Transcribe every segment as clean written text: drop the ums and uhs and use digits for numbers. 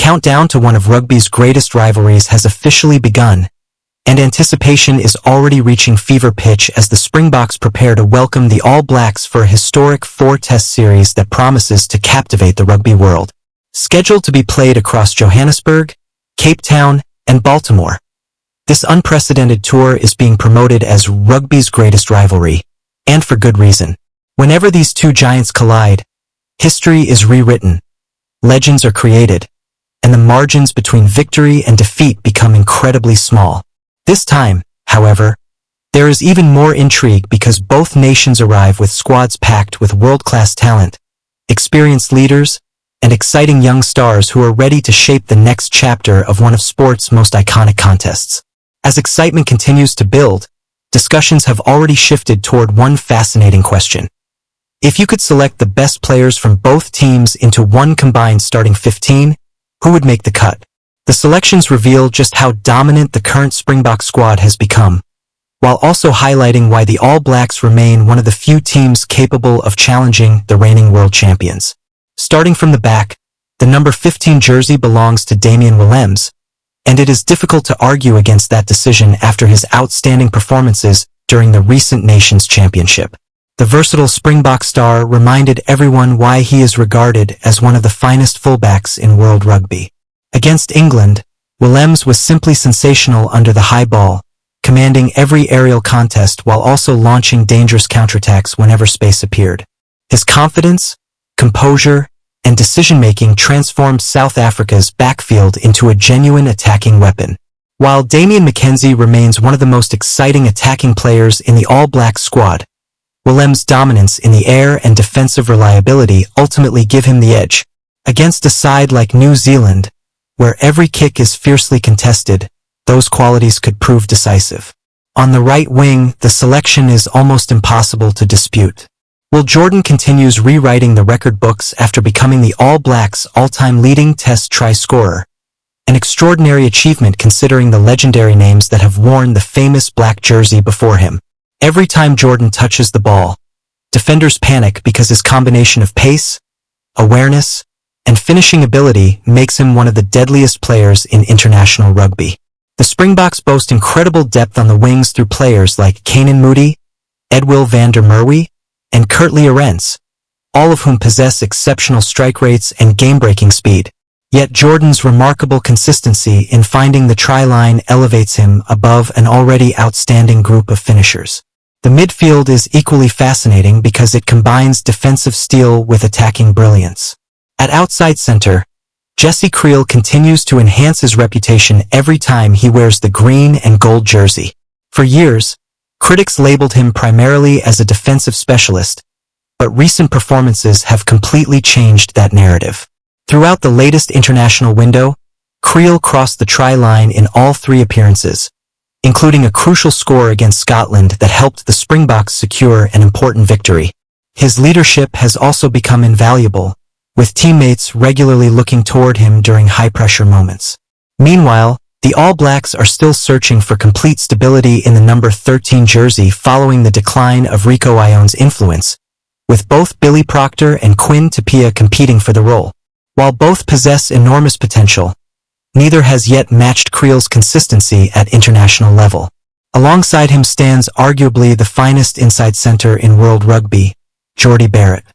countdown to one of rugby's greatest rivalries has officially begun, and anticipation is already reaching fever pitch as the Springboks prepare to welcome the All Blacks for a historic 4-test series that promises to captivate the rugby world. Scheduled to be played across Johannesburg, Cape Town, and Baltimore, this unprecedented tour is being promoted as rugby's greatest rivalry, and for good reason. Whenever these two giants collide, history is rewritten, legends are created, and the margins between victory and defeat become incredibly small. This time, however, there is even more intrigue because both nations arrive with squads packed with world-class talent, experienced leaders, and exciting young stars who are ready to shape the next chapter of one of sport's most iconic contests. As excitement continues to build, discussions have already shifted toward one fascinating question. If you could select the best players from both teams into one combined starting 15, who would make the cut? The selections reveal just how dominant the current Springbok squad has become, while also highlighting why the All Blacks remain one of the few teams capable of challenging the reigning world champions. Starting from the back, the number 15 jersey belongs to Damian Willemse, and it is difficult to argue against that decision after his outstanding performances during the recent Nations Championship. The versatile Springbok star reminded everyone why he is regarded as one of the finest fullbacks in world rugby. Against England, Willemse was simply sensational under the high ball, commanding every aerial contest while also launching dangerous counterattacks whenever space appeared. His confidence, composure, and decision-making transformed South Africa's backfield into a genuine attacking weapon. While Damian McKenzie remains one of the most exciting attacking players in the All Black squad, Willemse's dominance in the air and defensive reliability ultimately give him the edge. Against a side like New Zealand, where every kick is fiercely contested, those qualities could prove decisive. On the right wing, the selection is almost impossible to dispute. Will Jordan continues rewriting the record books after becoming the All Blacks' all-time leading test try scorer, an extraordinary achievement considering the legendary names that have worn the famous black jersey before him. Every time Jordan touches the ball, defenders panic because his combination of pace, awareness, and finishing ability makes him one of the deadliest players in international rugby. The Springboks boast incredible depth on the wings through players like Canan Moodie, Edwill van der Merwe, and Kurtley Arendse, all of whom possess exceptional strike rates and game-breaking speed. Yet Jordan's remarkable consistency in finding the try line elevates him above an already outstanding group of finishers. The midfield is equally fascinating because it combines defensive steel with attacking brilliance. At outside center, Jesse Kriel continues to enhance his reputation every time he wears the green and gold jersey. For years, critics labeled him primarily as a defensive specialist, but recent performances have completely changed that narrative. Throughout the latest international window, Kriel crossed the try line in all 3 appearances, including a crucial score against Scotland that helped the Springboks secure an important victory. His leadership has also become invaluable, with teammates regularly looking toward him during high-pressure moments. Meanwhile, the All Blacks are still searching for complete stability in the number 13 jersey following the decline of Rico Ioane's influence, with both Billy Proctor and Quinn Tapia competing for the role. While both possess enormous potential, neither has yet matched Kriel's consistency at international level. Alongside him stands arguably the finest inside center in world rugby, Jordie Barrett.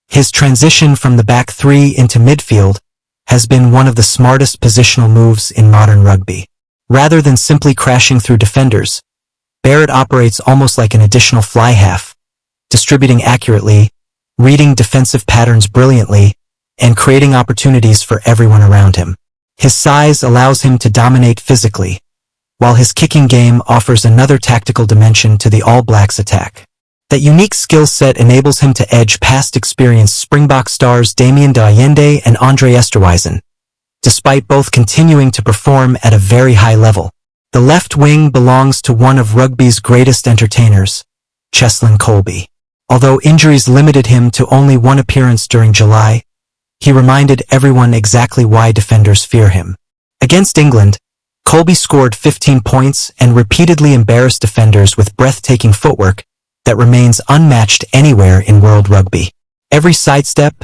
His transition from the back 3 into midfield has been one of the smartest positional moves in modern rugby. Rather than simply crashing through defenders, Barrett operates almost like an additional fly half, distributing accurately, reading defensive patterns brilliantly, and creating opportunities for everyone around him. His size allows him to dominate physically, while his kicking game offers another tactical dimension to the All Blacks attack. That unique skill set enables him to edge past experienced Springbok stars Damian de Allende and Andre Esterhuizen, despite both continuing to perform at a very high level. The left wing belongs to one of rugby's greatest entertainers, Cheslin Kolbe. Although injuries limited him to only 1 appearance during July, he reminded everyone exactly why defenders fear him. Against England, Kolbe scored 15 points and repeatedly embarrassed defenders with breathtaking footwork that remains unmatched anywhere in world rugby. Every sidestep,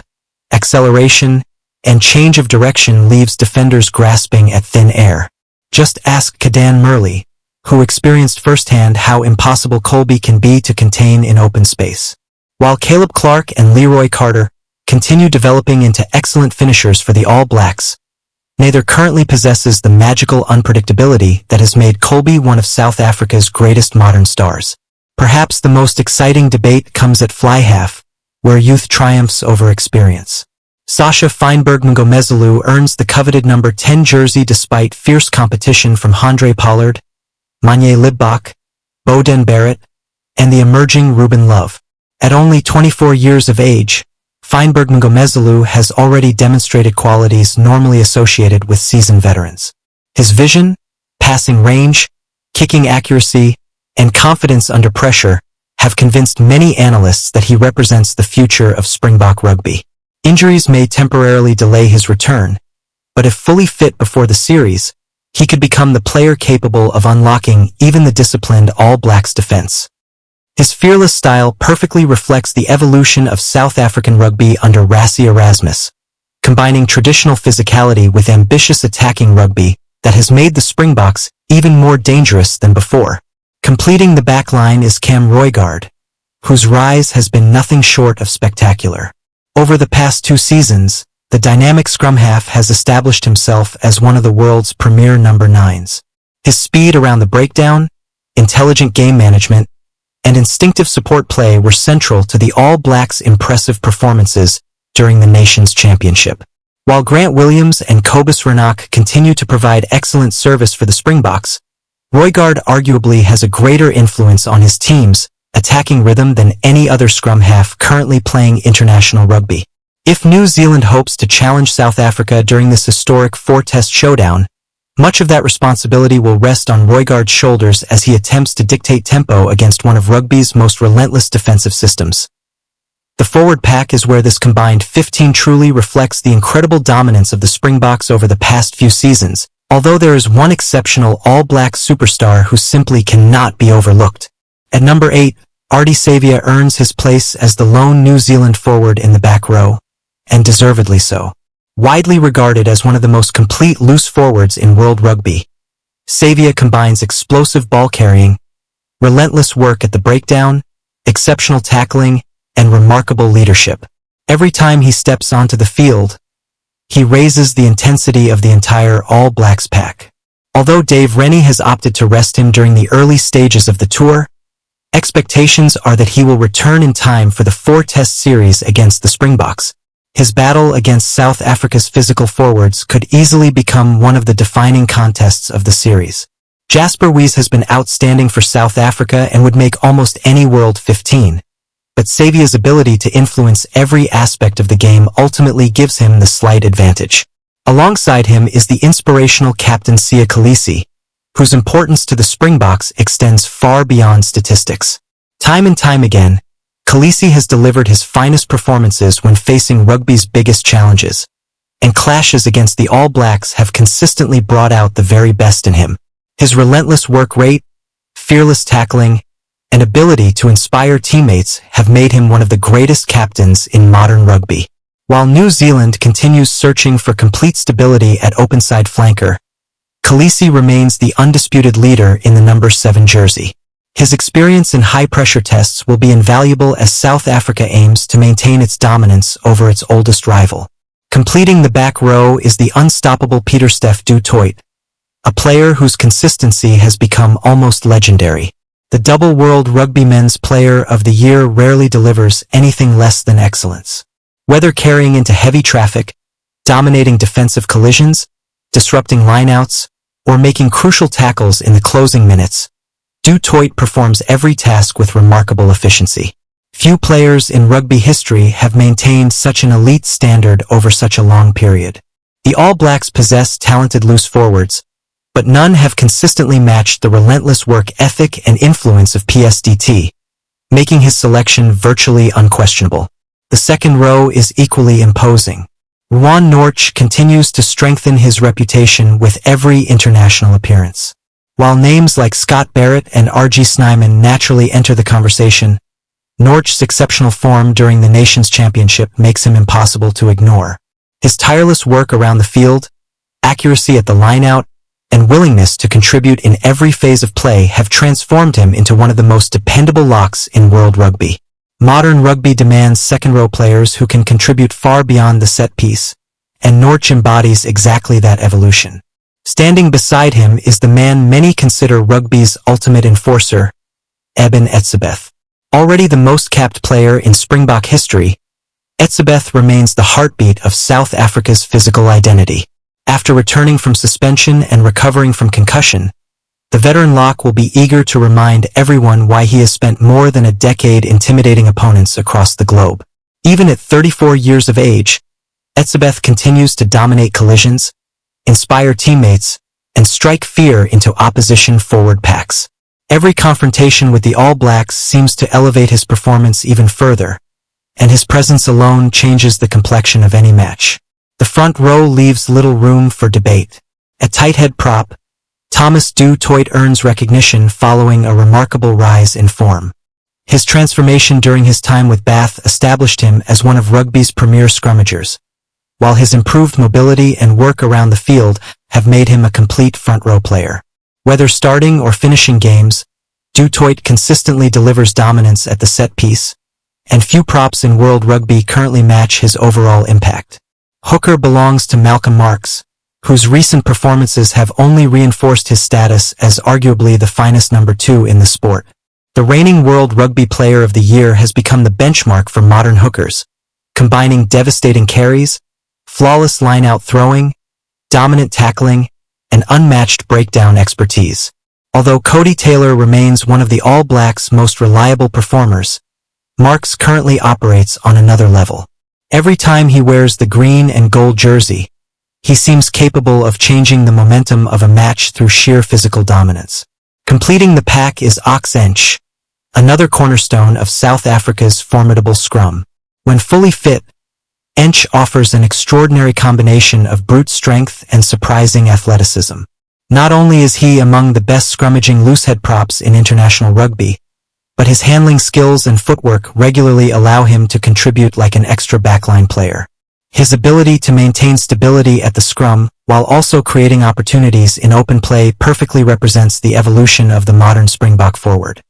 acceleration, and change of direction leaves defenders grasping at thin air. Just ask Cadan Murley, who experienced firsthand how impossible Colby can be to contain in open space. While Caleb Clark and Leroy Carter continue developing into excellent finishers for the All Blacks, neither currently possesses the magical unpredictability that has made Colby one of South Africa's greatest modern stars. Perhaps the most exciting debate comes at fly half, where youth triumphs over experience. Sacha Feinberg-Mngomezulu earns the coveted number 10 jersey despite fierce competition from Handré Pollard, Nche Libbok, Beauden Barrett, and the emerging Ruben Love. At only 24 years of age, Feinberg-Mngomezulu has already demonstrated qualities normally associated with seasoned veterans. His vision, passing range, kicking accuracy, and confidence under pressure have convinced many analysts that he represents the future of Springbok rugby. Injuries may temporarily delay his return, but if fully fit before the series, he could become the player capable of unlocking even the disciplined All Blacks defense. His fearless style perfectly reflects the evolution of South African rugby under Rassie Erasmus, combining traditional physicality with ambitious attacking rugby that has made the Springboks even more dangerous than before. Completing the backline is Cam Roygaard, whose rise has been nothing short of spectacular. Over the past 2 seasons, the dynamic scrum-half has established himself as one of the world's premier number 9s. His speed around the breakdown, intelligent game management, and instinctive support play were central to the All Blacks' impressive performances during the nation's championship. While Grant Williams and Cobus Reinach continue to provide excellent service for the Springboks, Roygaard arguably has a greater influence on his team's attacking rhythm than any other scrum half currently playing international rugby. If New Zealand hopes to challenge South Africa during this historic 4-test showdown, much of that responsibility will rest on Roygaard's shoulders as he attempts to dictate tempo against one of rugby's most relentless defensive systems. The forward pack is where this combined 15 truly reflects the incredible dominance of the Springboks over the past few seasons, although there is one exceptional All Black superstar who simply cannot be overlooked. At number 8, Ardie Savea earns his place as the lone New Zealand forward in the back row, and deservedly so. Widely regarded as one of the most complete loose forwards in world rugby, Savea combines explosive ball carrying, relentless work at the breakdown, exceptional tackling, and remarkable leadership. Every time he steps onto the field, he raises the intensity of the entire All Blacks pack. Although Dave Rennie has opted to rest him during the early stages of the tour, expectations are that he will return in time for the 4-test series against the Springboks. His battle against South Africa's physical forwards could easily become one of the defining contests of the series. Jasper Wiese has been outstanding for South Africa and would make almost any World 15, but Savea's ability to influence every aspect of the game ultimately gives him the slight advantage. Alongside him is the inspirational captain Siya Kolisi, whose importance to the Springboks extends far beyond statistics. Time and time again, Kolisi has delivered his finest performances when facing rugby's biggest challenges, and clashes against the All Blacks have consistently brought out the very best in him. His relentless work rate, fearless tackling, and ability to inspire teammates have made him one of the greatest captains in modern rugby. While New Zealand continues searching for complete stability at openside flanker, Kolisi remains the undisputed leader in the number 7 jersey. His experience in high-pressure tests will be invaluable as South Africa aims to maintain its dominance over its oldest rival. Completing the back row is the unstoppable Pieter-Steph du Toit, a player whose consistency has become almost legendary. The double World Rugby Men's Player of the Year rarely delivers anything less than excellence. Whether carrying into heavy traffic, dominating defensive collisions, disrupting lineouts, or making crucial tackles in the closing minutes, Du Toit performs every task with remarkable efficiency. Few players in rugby history have maintained such an elite standard over such a long period. The All Blacks possess talented loose forwards, but none have consistently matched the relentless work ethic and influence of PSDT, making his selection virtually unquestionable. The second row is equally imposing. Ruan Nche continues to strengthen his reputation with every international appearance. While names like Scott Barrett and R.G. Snyman naturally enter the conversation, Nche's exceptional form during the Nations Championship makes him impossible to ignore. His tireless work around the field, accuracy at the line-out, and willingness to contribute in every phase of play have transformed him into one of the most dependable locks in world rugby. Modern rugby demands second-row players who can contribute far beyond the set piece, and Nche embodies exactly that evolution. Standing beside him is the man many consider rugby's ultimate enforcer, Eben Etzebeth. Already the most capped player in Springbok history, Etzebeth remains the heartbeat of South Africa's physical identity. After returning from suspension and recovering from concussion, the veteran lock will be eager to remind everyone why he has spent more than a decade intimidating opponents across the globe. Even at 34 years of age, Etzebeth continues to dominate collisions, inspire teammates, and strike fear into opposition forward packs. Every confrontation with the All Blacks seems to elevate his performance even further, and his presence alone changes the complexion of any match. The front row leaves little room for debate. At tight head prop, Du Toit earns recognition following a remarkable rise in form. His transformation during his time with Bath established him as one of rugby's premier scrummagers, while his improved mobility and work around the field have made him a complete front row player. Whether starting or finishing games, Du Toit consistently delivers dominance at the set piece, and few props in world rugby currently match his overall impact. Hooker belongs to Marx, whose recent performances have only reinforced his status as arguably the finest number 2 in the sport. The reigning World Rugby Player of the Year has become the benchmark for modern hookers, combining devastating carries, flawless line-out throwing, dominant tackling, and unmatched breakdown expertise. Although Cody Taylor remains one of the All Blacks' most reliable performers, Marx currently operates on another level. Every time he wears the green and gold jersey, he seems capable of changing the momentum of a match through sheer physical dominance. Completing the pack is Nche, another cornerstone of South Africa's formidable scrum. When fully fit, Nche offers an extraordinary combination of brute strength and surprising athleticism. Not only is he among the best scrummaging loosehead props in international rugby, but his handling skills and footwork regularly allow him to contribute like an extra backline player. His ability to maintain stability at the scrum while also creating opportunities in open play perfectly represents the evolution of the modern Springbok forward.